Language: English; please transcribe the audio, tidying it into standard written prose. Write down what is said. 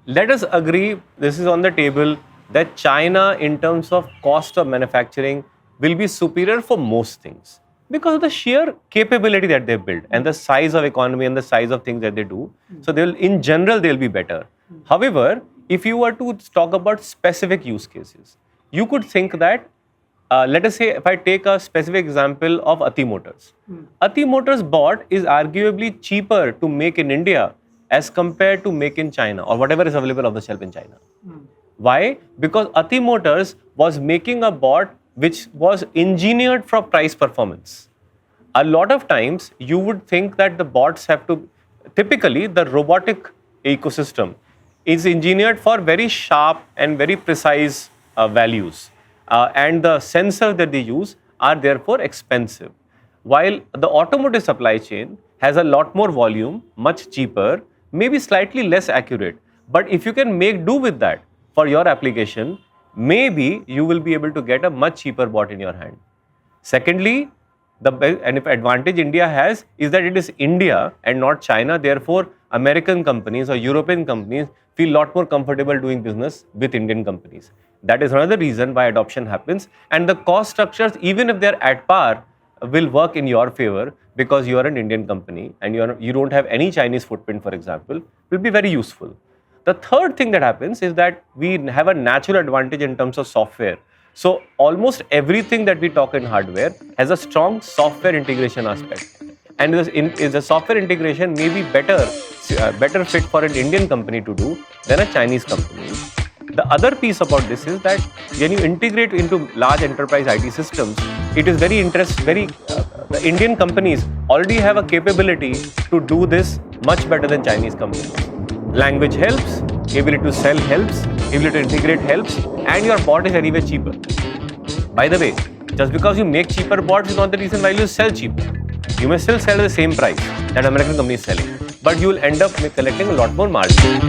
let us agree, this is on the table, that China in terms of cost of manufacturing will be superior for most things because of the sheer capability that they've built and the size of economy and the size of things that they do. So they'll, in general, they'll be better. However, if you were to talk about specific use cases, you could think that, let us say, if I take a specific example of Ati Motors. Ati Motors board is arguably cheaper to make in India as compared to make in China or whatever is available off the shelf in China. Why? Because Ati Motors was making a bot which was engineered for price performance. A lot of times you would think that the bots have to, typically the robotic ecosystem is engineered for very sharp and very precise values. And the sensors that they use are therefore expensive. While the automotive supply chain has a lot more volume, much cheaper, maybe slightly less accurate. But if you can make do with that for your application, maybe you will be able to get a much cheaper bot in your hand. Secondly, the advantage India has is that it is India and not China. Therefore, American companies or European companies feel a lot more comfortable doing business with Indian companies. That is another reason why adoption happens. And the cost structures, even if they're at par, will work in your favor because you are an Indian company and you don't have any Chinese footprint, for example, will be very useful. The third thing that happens is that we have a natural advantage in terms of software. So almost everything that we talk in hardware has a strong software integration aspect. And the software integration may be better fit for an Indian company to do than a Chinese company. The other piece about this is that when you integrate into large enterprise IT systems, it is very the Indian companies already have a capability to do this much better than Chinese companies. Language helps, ability to sell helps, ability to integrate helps, and your bot is anyway cheaper. By the way, just because you make cheaper bots is not the reason why you sell cheaper. You may still sell at the same price that American company is selling, but you will end up collecting a lot more margin.